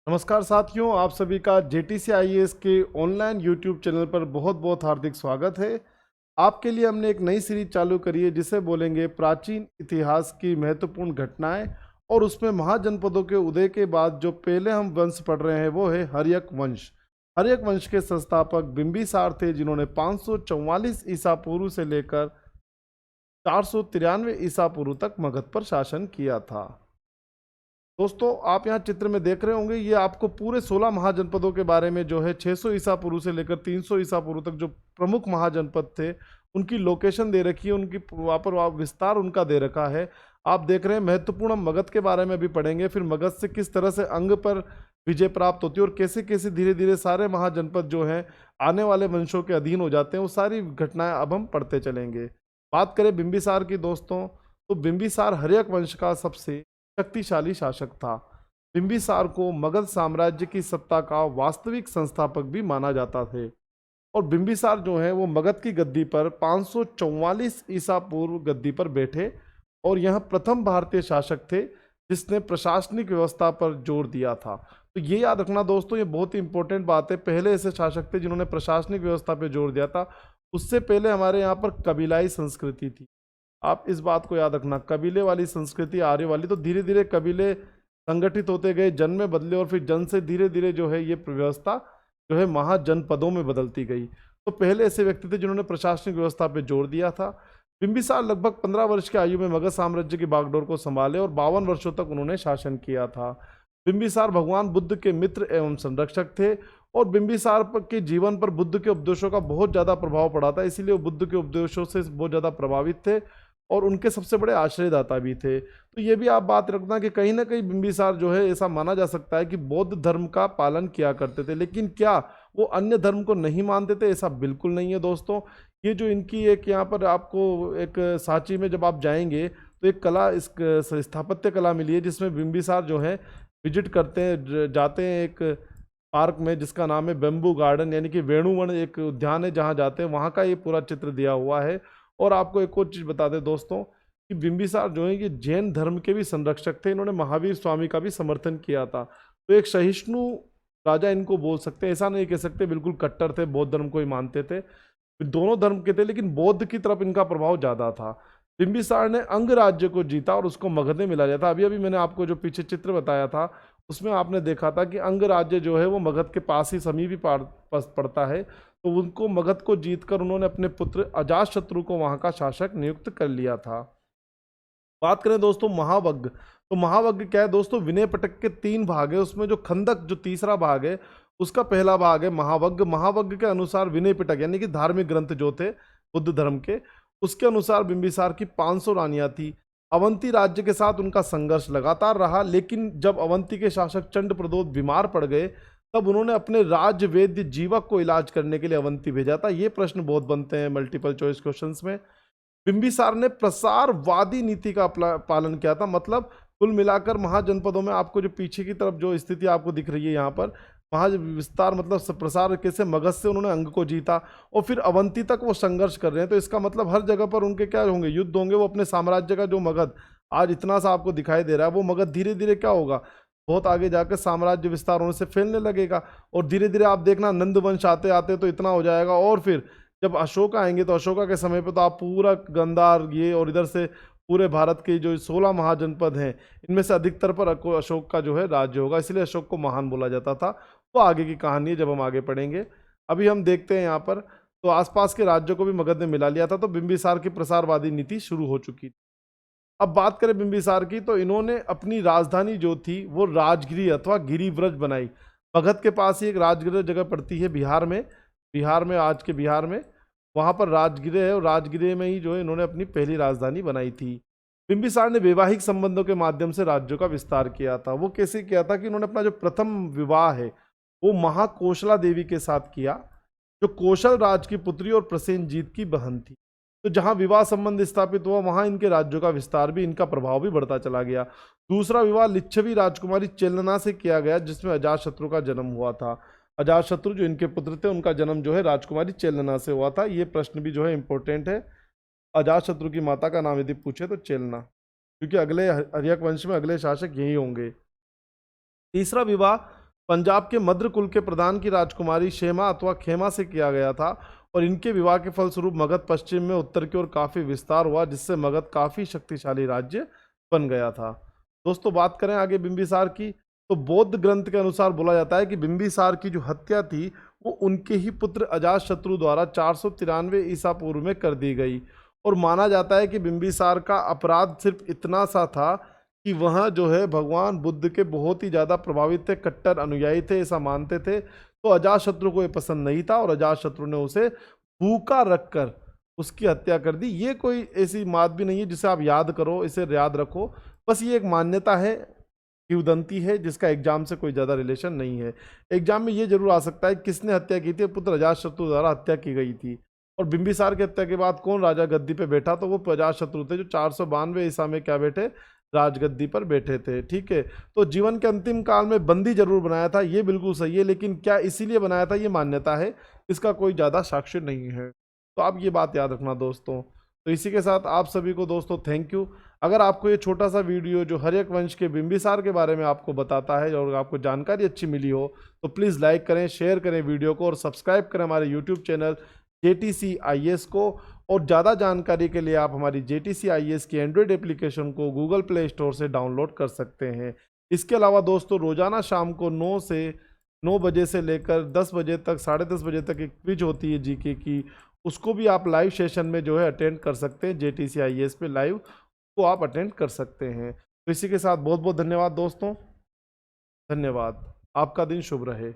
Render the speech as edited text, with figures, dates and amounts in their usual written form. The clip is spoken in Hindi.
नमस्कार साथियों, आप सभी का जेटीसी आईएएस के ऑनलाइन यूट्यूब चैनल पर बहुत बहुत हार्दिक स्वागत है। आपके लिए हमने एक नई सीरीज चालू करी है जिसे बोलेंगे प्राचीन इतिहास की महत्वपूर्ण घटनाएं। और उसमें महाजनपदों के उदय के बाद जो पहले हम वंश पढ़ रहे हैं वो है हर्यक वंश। हर्यक वंश के संस्थापक बिंबिसार थे, जिन्होंने 544 ईसा पूर्व से लेकर 493 ईसा पूर्व तक मगध पर शासन किया था। दोस्तों, आप यहाँ चित्र में देख रहे होंगे, ये आपको पूरे 16 महाजनपदों के बारे में जो है 600 ईसा पूर्व से लेकर 300 ईसा पूर्व तक जो प्रमुख महाजनपद थे उनकी लोकेशन दे रखी है, उनकी वहाँ पर विस्तार उनका दे रखा है। आप देख रहे हैं महत्वपूर्ण। हम मगध के बारे में भी पढ़ेंगे, फिर मगध से किस तरह से अंग पर विजय प्राप्त होती है और कैसे कैसे धीरे धीरे सारे महाजनपद जो हैं आने वाले वंशों के अधीन हो जाते हैं। वो सारी घटनाएं अब हम पढ़ते चलेंगे। बात करें बिंबिसार की दोस्तों, तो बिंबिसार हर्यक वंश का सबसे शक्तिशाली शासक था। बिंबिसार को मगध साम्राज्य की सत्ता का वास्तविक संस्थापक भी माना जाता थे। और बिंबिसार जो है वो मगध की गद्दी पर 544 ईसा पूर्व गद्दी पर बैठे और यह प्रथम भारतीय शासक थे जिसने प्रशासनिक व्यवस्था पर जोर दिया था। तो ये याद रखना दोस्तों, ये बहुत ही इंपॉर्टेंट बात है। पहले ऐसे शासक थे जिन्होंने प्रशासनिक व्यवस्था पर जोर दिया था। उससे पहले हमारे यहाँ पर कबीलाई संस्कृति थी। आप इस बात को याद रखना, कबीले वाली संस्कृति आर्य वाली। तो धीरे धीरे कबीले संगठित होते गए, जन में बदले और फिर जन से धीरे धीरे जो है ये व्यवस्था जो है महाजनपदों में बदलती गई। तो पहले ऐसे व्यक्ति थे जिन्होंने प्रशासनिक व्यवस्था पर जोर दिया था। बिंबिसार लगभग 15 वर्ष की आयु में मगध साम्राज्य की बागडोर को संभाले और 52 वर्षों तक उन्होंने शासन किया था। बिंबिसार भगवान बुद्ध के मित्र एवं संरक्षक थे और बिंबिसार के जीवन पर बुद्ध के उपदेशों का बहुत ज़्यादा प्रभाव पड़ा था, इसीलिए वो बुद्ध के उपदेशों से बहुत ज़्यादा प्रभावित थे और उनके सबसे बड़े आश्रयदाता भी थे। तो ये भी आप बात रखना कि कहीं ना कहीं बिंबिसार जो है ऐसा माना जा सकता है कि बौद्ध धर्म का पालन किया करते थे, लेकिन क्या वो अन्य धर्म को नहीं मानते थे? ऐसा बिल्कुल नहीं है दोस्तों। ये जो इनकी एक यहाँ पर आपको एक सांची में जब आप जाएंगे तो एक कला, इस स्थापत्य कला मिली है जिसमें बिंबिसार जो है विजिट करते हैं, जाते हैं एक पार्क में जिसका नाम है बेम्बू गार्डन, यानी कि वेणुवन एक उद्यान है जहाँ जाते हैं, वहाँ का ये पूरा चित्र दिया हुआ है। और आपको एक और चीज़ बता दें दोस्तों कि बिंबिसार जो है ये जैन धर्म के भी संरक्षक थे। इन्होंने महावीर स्वामी का भी समर्थन किया था। तो एक सहिष्णु राजा इनको बोल सकते हैं, ऐसा नहीं कह सकते बिल्कुल कट्टर थे, बौद्ध धर्म को ही मानते थे। दोनों धर्म के थे लेकिन बौद्ध की तरफ इनका प्रभाव ज़्यादा था। बिंबिसार ने अंग राज्य को जीता और उसको मगध में मिला लिया था। अभी अभी मैंने आपको जो पीछे चित्र बताया था उसमें आपने देखा था कि अंग राज्य जो है वो मगध के पास ही समीप ही पड़ता है। तो उनको मगध को जीतकर उन्होंने अपने पुत्र अजातशत्रु को वहां का शासक नियुक्त कर लिया था। बात करें दोस्तों महावग्ग, तो महावग्ग क्या है दोस्तों? विनय पिटक के 3 भाग है, उसमें जो खंदक जो तीसरा भाग है उसका पहला भाग है महावग्ग। महावग्ग के अनुसार विनय पिटक यानी कि धार्मिक ग्रंथ जो थे बुद्ध धर्म के, उसके अनुसार बिंबिसार की 500 रानियां थी। अवंती राज्य के साथ उनका संघर्ष लगातार रहा, लेकिन जब अवंती के शासक चंड प्रदोत बीमार पड़ गए तब उन्होंने अपने राज्य वैद्य जीवक को इलाज करने के लिए अवंती भेजा था। ये प्रश्न बहुत बनते हैं मल्टीपल चॉइस क्वेश्चंस में। बिंबिसार ने प्रसारवादी नीति का पालन किया था। मतलब कुल मिलाकर महाजनपदों में आपको जो पीछे की तरफ जो स्थिति आपको दिख रही है यहाँ पर, वहाँ विस्तार मतलब प्रसार कैसे मगध से उन्होंने अंग को जीता और फिर अवंती तक वो संघर्ष कर रहे हैं। तो इसका मतलब हर जगह पर उनके क्या होंगे? युद्ध होंगे। वो अपने साम्राज्य का जो मगध आज इतना सा आपको दिखाई दे रहा है, वो मगध धीरे धीरे क्या होगा, बहुत आगे जाकर साम्राज्य विस्तार होने से फैलने लगेगा। और धीरे धीरे आप देखना नंद वंश आते आते तो इतना हो जाएगा। और फिर जब अशोका आएंगे तो अशोका के समय पे तो आप पूरा गंधार ये और इधर से पूरे भारत के जो 16 महाजनपद हैं इनमें से अधिकतर पर अशोक का जो है राज्य होगा, इसलिए अशोक को महान बोला जाता था। वो आगे की कहानी है, जब हम आगे पढ़ेंगे। अभी हम देखते हैं यहाँ पर, तो आसपास के राज्यों को भी मगध ने मिला लिया था। तो बिंबिसार की प्रसारवादी नीति शुरू हो चुकी थी। अब बात करें बिंबिसार की, तो इन्होंने अपनी राजधानी जो थी वो राजगिरी अथवा गिरिव्रज बनाई। मगध के पास ही एक राजगिरी जगह पड़ती है बिहार में, आज के बिहार में, वहाँ पर राजगिरी है और राजगिरी में ही जो है इन्होंने अपनी पहली राजधानी बनाई थी। बिंबिसार ने वैवाहिक संबंधों के माध्यम से राज्यों का विस्तार किया था। वो कैसे किया था कि उन्होंने अपना जो प्रथम विवाह है वो महाकोशला देवी के साथ किया, जो कौशल राज की पुत्री और प्रसेनजीत की बहन थी। तो जहां विवाह संबंध स्थापित हुआ वहां इनके राज्यों का विस्तार भी, इनका प्रभाव भी बढ़ता चला गया। दूसरा विवाह लिच्छवी राजकुमारी चेलना से किया गया, जिसमें अजातशत्रु का जन्म हुआ था। अजातशत्रु जो इनके पुत्र थे उनका जन्म जो है राजकुमारी चेलना से हुआ था। ये प्रश्न भी जो है इंपॉर्टेंट है। अजातशत्रु की माता का नाम यदि पूछे तो चेलना, क्योंकि अगले हर्यक वंश में अगले शासक यही होंगे। तीसरा विवाह पंजाब के मद्र कुल के प्रधान की राजकुमारी शेमा अथवा खेमा से किया गया था और इनके विवाह के फलस्वरूप मगध पश्चिम में उत्तर की ओर काफी विस्तार हुआ, जिससे मगध काफी शक्तिशाली राज्य बन गया था। दोस्तों बात करें आगे बिंबिसार की, तो बौद्ध ग्रंथ के अनुसार बोला जाता है कि बिंबिसार की जो हत्या थी वो उनके ही पुत्र अजातशत्रु द्वारा 493 ईसा पूर्व में कर दी गई। और माना जाता है कि बिंबिसार का अपराध सिर्फ इतना सा था कि वह जो है भगवान बुद्ध के बहुत ही ज़्यादा प्रभावित थे, कट्टर अनुयायी थे, ऐसा मानते थे। तो अजातशत्रु को ये पसंद नहीं था और अजातशत्रु ने उसे भूखा रखकर उसकी हत्या कर दी। ये कोई ऐसी बात भी नहीं है जिसे आप याद करो, इसे याद रखो, बस ये एक मान्यता है, किंवदंती है, जिसका एग्जाम से कोई ज़्यादा रिलेशन नहीं है। एग्जाम में ये जरूर आ सकता है किसने हत्या की थी, पुत्र अजातशत्रु द्वारा हत्या की गई थी। और बिंबिसार की हत्या के बाद कौन राजा गद्दी पे बैठा, तो वो अजातशत्रु थे, जो 492 ईसा में क्या बैठे, राजगद्दी पर बैठे थे। ठीक है, तो जीवन के अंतिम काल में बंदी जरूर बनाया था, ये बिल्कुल सही है, लेकिन क्या इसीलिए बनाया था, ये मान्यता है, इसका कोई ज़्यादा साक्ष्य नहीं है। तो आप ये बात याद रखना दोस्तों। तो इसी के साथ आप सभी को दोस्तों थैंक यू। अगर आपको ये छोटा सा वीडियो जो हर्यक वंश के बिंबिसार के बारे में आपको बताता है और आपको जानकारी अच्छी मिली हो, तो प्लीज़ लाइक करें, शेयर करें वीडियो को और सब्सक्राइब करें हमारे यूट्यूब चैनल JTC IAS को। और ज़्यादा जानकारी के लिए आप हमारी JTC IAS की एंड्रॉयड एप्लीकेशन को गूगल प्ले स्टोर से डाउनलोड कर सकते हैं। इसके अलावा दोस्तों रोज़ाना शाम को 9 बजे से लेकर 10 बजे तक, 10:30 बजे तक एक क्विज होती है जीके की, उसको भी आप लाइव सेशन में जो है अटेंड कर सकते हैं। JTC IAS पे लाइव को आप अटेंड कर सकते हैं। तो इसी के साथ बहुत बहुत धन्यवाद दोस्तों, धन्यवाद, आपका दिन शुभ रहे।